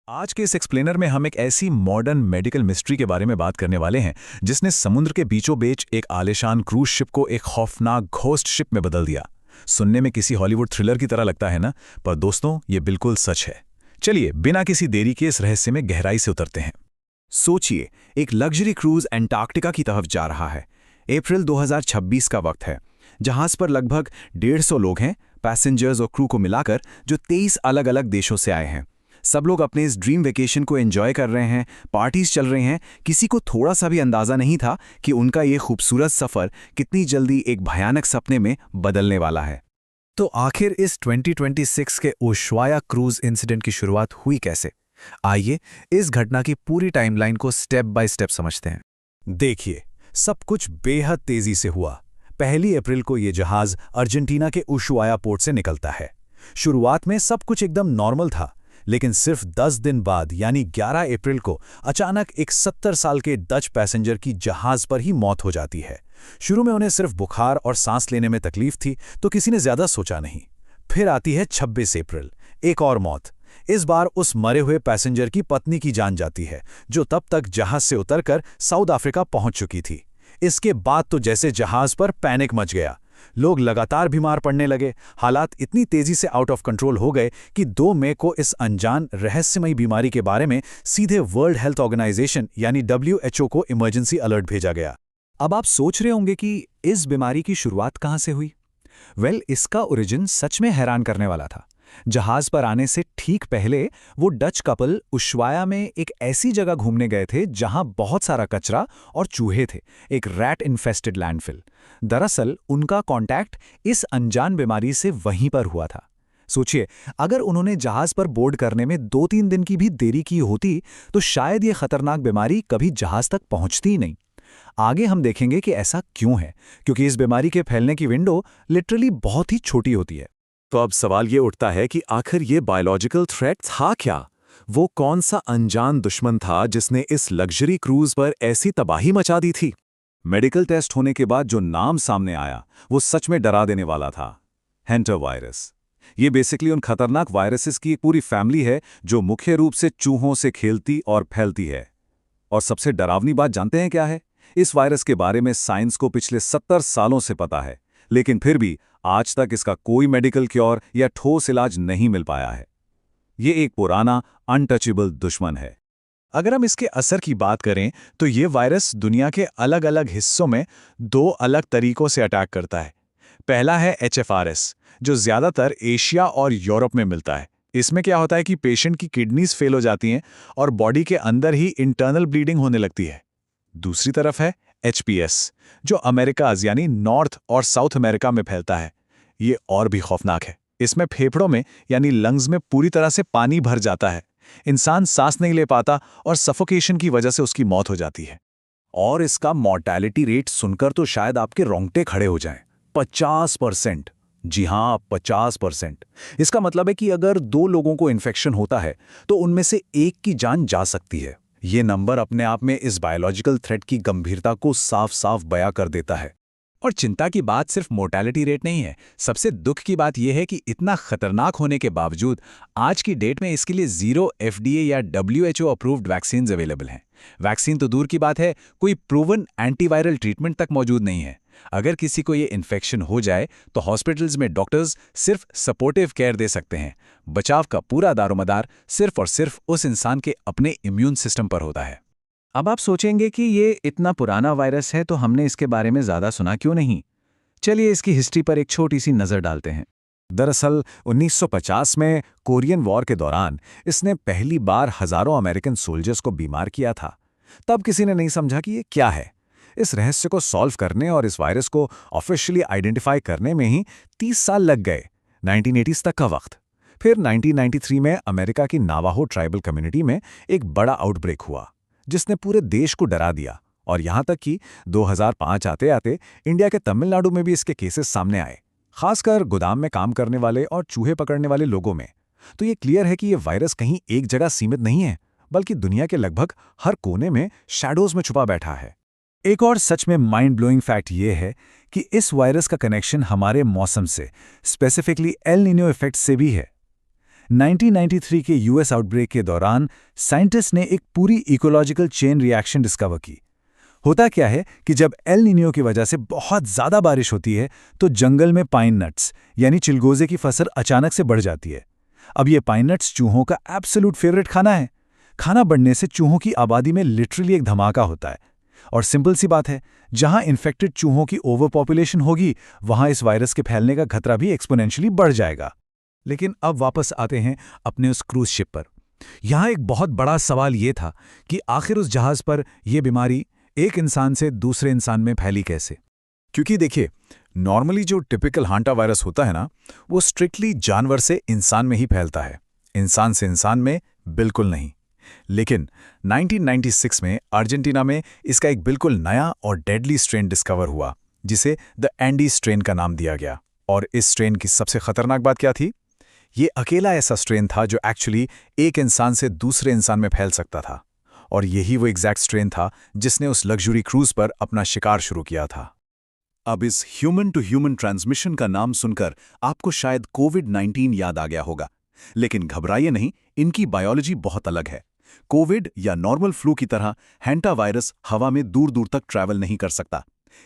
आज के इस एक्सप्लेनर में हम एक ऐसी मॉडर्न मेडिकल मिस्ट्री के बारे में बात करने वाले हैं जिसने समुद्र के बीचों बीच एक आलीशान क्रूज शिप को एक खौफनाक घोस्ट शिप में बदल दिया। सुनने में किसी हॉलीवुड थ्रिलर की तरह लगता है ना, पर दोस्तों ये बिल्कुल सच है। चलिए बिना किसी देरी के इस रहस्य में गहराई से उतरते हैं। सोचिए, एक लग्जरी क्रूज एंटार्क्टिका की तरफ जा रहा है। अप्रैल 2026 का वक्त है। जहाज पर लगभग 150 लोग हैं, पैसेंजर्स और क्रू को मिलाकर, जो 23 अलग अलग देशों से आए हैं। सब लोग अपने इस ड्रीम वेकेशन को एंजॉय कर रहे हैं, पार्टीज चल रही हैं। किसी को थोड़ा सा भी अंदाजा नहीं था कि उनका ये खूबसूरत सफर कितनी जल्दी एक भयानक सपने में बदलने वाला है। तो आखिर इस 2026 के उशवाया क्रूज इंसिडेंट की शुरुआत हुई कैसे? आइए इस घटना की पूरी टाइमलाइन को स्टेप बाय स्टेप समझते हैं। देखिए, सब कुछ बेहद तेजी से हुआ। 1 अप्रैल को ये जहाज अर्जेंटीना के उशुआया पोर्ट से निकलता है। शुरुआत में सब कुछ एकदम नॉर्मल था, लेकिन सिर्फ 10 दिन बाद यानी 11 अप्रैल को अचानक एक 70 साल के डच पैसेंजर की जहाज पर ही मौत हो जाती है। शुरू में उन्हें सिर्फ बुखार और सांस लेने में तकलीफ थी, तो किसी ने ज्यादा सोचा नहीं। फिर आती है 26 अप्रैल, एक और मौत। इस बार उस मरे हुए पैसेंजर की पत्नी की जान जाती है, जो तब तक जहाज से उतरकर साउथ अफ्रीका पहुंच चुकी थी। इसके बाद तो जैसे जहाज पर पैनिक मच गया। लोग लगातार बीमार पड़ने लगे। हालात इतनी तेजी से आउट ऑफ कंट्रोल हो गए कि 2 मई को इस अनजान रहस्यमयी बीमारी के बारे में सीधे वर्ल्ड हेल्थ ऑर्गेनाइजेशन यानी WHO को इमरजेंसी अलर्ट भेजा गया। अब आप सोच रहे होंगे कि इस बीमारी की शुरुआत कहां से हुई? इसका ओरिजिन सच में हैरान करने वाला था। जहाज पर आने से ठीक पहले वो डच कपल उशवाया में एक ऐसी जगह घूमने गए थे जहां बहुत सारा कचरा और चूहे थे, एक रैट इन्फेस्टेड लैंडफिल। दरअसल उनका कांटेक्ट इस अनजान बीमारी से वहीं पर हुआ था। सोचिए, अगर उन्होंने जहाज पर बोर्ड करने में 2-3 दिन की भी देरी की होती तो शायद ये खतरनाक बीमारी कभी जहाज तक पहुंचती ही नहीं। आगे हम देखेंगे कि ऐसा क्यों है, क्योंकि इस बीमारी के फैलने की विंडो लिटरली बहुत ही छोटी होती है। तो अब सवाल ये उठता है कि आखिर ये बायोलॉजिकल थ्रेट था क्या? वो कौन सा अनजान दुश्मन था जिसने इस लग्जरी क्रूज पर ऐसी तबाही मचा दी थी? मेडिकल टेस्ट होने के बाद जो नाम सामने आया वो सच में डरा देने वाला था। हैंटर वायरस। ये बेसिकली उन खतरनाक वायरसेस की एक पूरी फैमिली है जो मुख्य रूप से चूहों से खेलती और फैलती है। और सबसे डरावनी बात जानते हैं क्या है? इस वायरस के बारे में साइंस को पिछले 70 सालों से पता है, लेकिन फिर भी आज तक इसका कोई मेडिकल क्योर या ठोस इलाज नहीं मिल पाया है। ये एक पुराना अनटचेबल दुश्मन है। अगर हम इसके असर की बात करें तो ये वायरस दुनिया के अलग अलग हिस्सों में 2 अलग तरीकों से अटैक करता है। पहला है HFRS, जो ज्यादातर एशिया और यूरोप में मिलता है। इसमें क्या होता है कि पेशेंट की किडनीज फेल हो जाती हैं और बॉडी के अंदर ही इंटरनल ब्लीडिंग होने लगती है। दूसरी तरफ है HPS, जो अमेरिकाज यानी नॉर्थ और साउथ अमेरिका में फैलता है। ये और भी खौफनाक है। इसमें फेफड़ों में यानी लंग्स में पूरी तरह से पानी भर जाता है। इंसान सांस नहीं ले पाता और सफोकेशन की वजह से उसकी मौत हो जाती है। और इसका मॉर्टैलिटी रेट सुनकर तो शायद आपके रोंगटे खड़े हो जाएं। 50%। जी हाँ, 50%। इसका मतलब है कि अगर 2 लोगों को इन्फेक्शन होता है तो उनमें से एक की जान जा सकती है। ये नंबर अपने आप में इस बायोलॉजिकल थ्रेट की गंभीरता को साफ साफ बयां कर देता है। और चिंता की बात सिर्फ मोर्टेलिटी रेट नहीं है। सबसे दुख की बात यह है कि इतना खतरनाक होने के बावजूद आज की डेट में इसके लिए 0 FDA या WHO अप्रूव्ड वैक्सीन्स अवेलेबल हैं। वैक्सीन तो दूर की बात है, कोई प्रूवन एंटीवायरल ट्रीटमेंट तक मौजूद नहीं है। अगर किसी को ये इन्फेक्शन हो जाए तो हॉस्पिटल्स में डॉक्टर्स सिर्फ सपोर्टिव केयर दे सकते हैं। बचाव का पूरा दारोमदार सिर्फ और सिर्फ उस इंसान के अपने इम्यून सिस्टम पर होता है। अब आप सोचेंगे कि ये इतना पुराना वायरस है तो हमने इसके बारे में ज़्यादा सुना क्यों नहीं? चलिए इसकी हिस्ट्री पर एक छोटी सी नज़र डालते हैं। दरअसल 1950 में कोरियन वॉर के दौरान इसने पहली बार हजारों अमेरिकन सोल्जर्स को बीमार किया था। तब किसी ने नहीं समझा कि ये क्या है। इस रहस्य को सॉल्व करने और इस वायरस को ऑफिशियली आइडेंटिफाई करने में ही 30 साल लग गए, 1980s तक का वक्त। फिर 1993 में अमेरिका की नावाहो ट्राइबल कम्युनिटी में एक बड़ा आउटब्रेक हुआ जिसने पूरे देश को डरा दिया। और यहां तक कि 2005 आते आते इंडिया के तमिलनाडु में भी इसके केसेस सामने आए, खासकर गोदाम में काम करने वाले और चूहे पकड़ने वाले लोगों में। तो ये क्लियर है कि ये वायरस कहीं एक जगह सीमित नहीं है, बल्कि दुनिया के लगभग हर कोने में शैडोज में छुपा बैठा है। एक और सच में माइंड ब्लोइंग फैक्ट ये है कि इस वायरस का कनेक्शन हमारे मौसम से, स्पेसिफिकली एल नीनो इफेक्ट से भी है। 1993 के यूएस आउटब्रेक के दौरान साइंटिस्ट ने एक पूरी इकोलॉजिकल चेन रिएक्शन डिस्कवर की। होता क्या है कि जब एल नीनियो की वजह से बहुत ज़्यादा बारिश होती है तो जंगल में पाइन नट्स यानी चिलगोजे की फसल अचानक से बढ़ जाती है। अब ये पाइन नट्स चूहों का एब्सोल्यूट फेवरेट खाना है। खाना बढ़ने से चूहों की आबादी में लिटरली एक धमाका होता है। और सिंपल सी बात है, जहां इन्फेक्टेड चूहों की ओवर पॉपुलेशन होगी वहां इस वायरस के फैलने का खतरा भी एक्सपोनेंशियली बढ़ जाएगा। लेकिन अब वापस आते हैं अपने उस क्रूज शिप पर। यहां एक बहुत बड़ा सवाल ये था कि आखिर उस जहाज पर यह बीमारी एक इंसान से दूसरे इंसान में फैली कैसे। क्योंकि देखिए, नॉर्मली जो टिपिकल हांटा वायरस होता है ना, वो स्ट्रिक्टली जानवर से इंसान में ही फैलता है, इंसान से इंसान में बिल्कुल नहीं। लेकिन 1996 में अर्जेंटीना में इसका एक बिल्कुल नया और डेडली स्ट्रेन डिस्कवर हुआ, जिसे द एंडी स्ट्रेन का नाम दिया गया। और इस स्ट्रेन की सबसे खतरनाक बात क्या थी? ये अकेला ऐसा स्ट्रेन था जो एक्चुअली एक इंसान से दूसरे इंसान में फैल सकता था। और यही वो एग्जैक्ट स्ट्रेन था जिसने उस लग्जरी क्रूज पर अपना शिकार शुरू किया था। अब इस ह्यूमन टू ह्यूमन ट्रांसमिशन का नाम सुनकर आपको शायद कोविड-19 याद आ गया होगा, लेकिन घबराइए नहीं, इनकी बायोलॉजी बहुत अलग है। कोविड या नॉर्मल फ्लू की तरह हैंटा वायरस हवा में दूर दूर तक ट्रैवल नहीं कर सकता।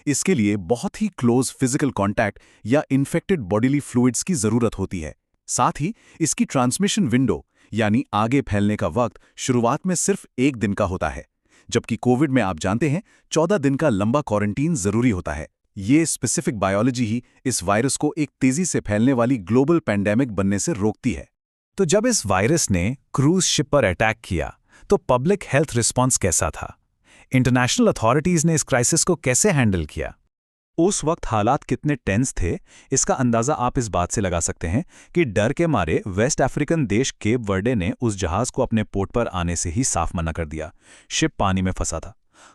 इसके लिए बहुत ही क्लोज फिजिकल कांटेक्ट या इन्फेक्टेड बॉडीली फ्लूइड्स की जरूरत होती है। साथ ही इसकी ट्रांसमिशन विंडो यानी आगे फैलने का वक्त शुरुआत में सिर्फ 1 दिन का होता है, जबकि कोविड में आप जानते हैं 14 दिन का लंबा क्वारंटीन जरूरी होता है। ये स्पेसिफिक बायोलॉजी ही इस वायरस को एक तेजी से फैलने वाली ग्लोबल पैंडेमिक बनने से रोकती है। तो जब इस वायरस ने क्रूज शिप पर अटैक किया तो पब्लिक हेल्थ रिस्पॉन्स कैसा था? इंटरनेशनल अथॉरिटीज ने इस क्राइसिस को कैसे हैंडल किया? उस वक्त हालात कितने टेंस थे, इसका अंदाजा आप इस बात से लगा सकते हैं कि डर के मारे वेस्ट अफ्रीकन देश केप वर्डे ने उस जहाज को अपने पोर्ट पर आने से ही साफ मना कर दिया। शिप पानी में फंसा था।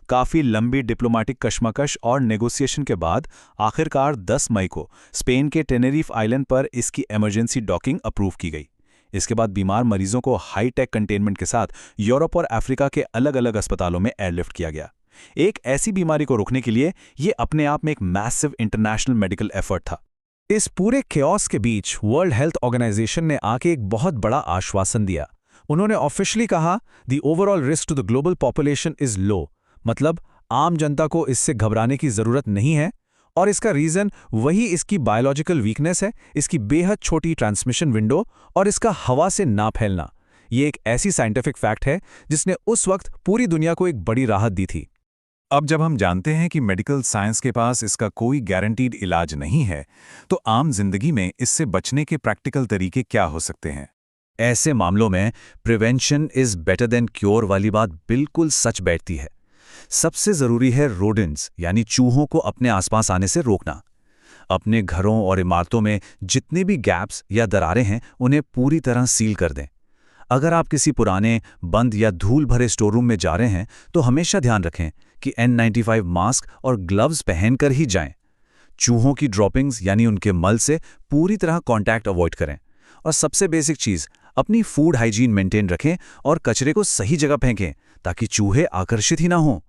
काफी लंबी डिप्लोमेटिक कशमकश और नेगोशिएशन के बाद आखिरकार 10 मई को स्पेन के टेनेरिफ आइलैंड पर इसकी इमरजेंसी डॉकिंग अप्रूव की गई। इसके बाद बीमार मरीजों को हाई टेक कंटेनमेंट के साथ यूरोप और अफ्रीका के अलग अलग अस्पतालों में एयरलिफ्ट किया गया। एक ऐसी बीमारी को रोकने के लिए ये अपने आप में एक मैसिव इंटरनेशनल मेडिकल एफर्ट था। इस पूरे केओस के बीच वर्ल्ड हेल्थ ऑर्गेनाइजेशन ने आके एक बहुत बड़ा आश्वासन दिया। उन्होंने ऑफिशियली कहा, the overall risk to the global population is low, मतलब आम जनता को इससे घबराने की जरूरत नहीं है। और इसका रीजन वही इसकी बायोलॉजिकल वीकनेस है, इसकी बेहद छोटी ट्रांसमिशन विंडो और इसका हवा से ना फैलना। ये एक ऐसी साइंटिफिक फैक्ट है जिसने उस वक्त पूरी दुनिया को एक बड़ी राहत दी थी। अब जब हम जानते हैं कि मेडिकल साइंस के पास इसका कोई गारंटीड इलाज नहीं है, तो आम जिंदगी में इससे बचने के प्रैक्टिकल तरीके क्या हो सकते हैं? ऐसे मामलों में prevention is better than cure वाली बात बिल्कुल सच बैठती है। सबसे जरूरी है रोडेंट्स यानी चूहों को अपने आसपास आने से रोकना। अपने घरों और इमारतों में जितने भी गैप्स या दरारें हैं उन्हें पूरी तरह सील कर दें। अगर आप किसी पुराने, बंद या धूल भरे स्टोर रूम में जा रहे हैं तो हमेशा ध्यान रखें कि N95 मास्क और ग्लव्स पहनकर ही जाएं। चूहों की ड्रॉपिंग्स यानी उनके मल से पूरी तरह कांटेक्ट अवॉइड करें। और सबसे बेसिक चीज़, अपनी फूड हाइजीन मेंटेन रखें और कचरे को सही जगह फेंकें ताकि चूहे आकर्षित ही ना हों।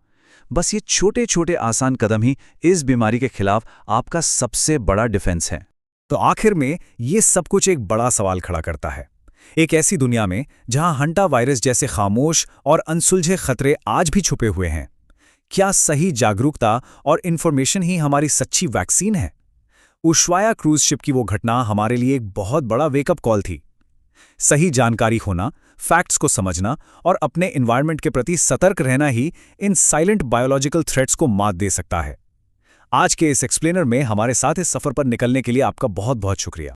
बस ये छोटे छोटे आसान कदम ही इस बीमारी के खिलाफ आपका सबसे बड़ा डिफेंस है। तो आखिर में ये सब कुछ एक बड़ा सवाल खड़ा करता है। एक ऐसी दुनिया में जहां हंटा वायरस जैसे खामोश और अनसुलझे खतरे आज भी छुपे हुए हैं, क्या सही जागरूकता और इन्फॉर्मेशन ही हमारी सच्ची वैक्सीन है? उशवाया क्रूज शिप की वो घटना हमारे लिए एक बहुत बड़ा वेकअप कॉल थी। सही जानकारी होना, फैक्ट्स को समझना और अपने एनवायरनमेंट के प्रति सतर्क रहना ही इन साइलेंट बायोलॉजिकल थ्रेट्स को मात दे सकता है। आज के इस एक्सप्लेनर में हमारे साथ इस सफर पर निकलने के लिए आपका बहुत बहुत शुक्रिया।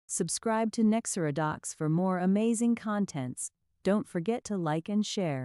Subscribe to Nexera Docs for more amazing contents. Don't forget to like and share.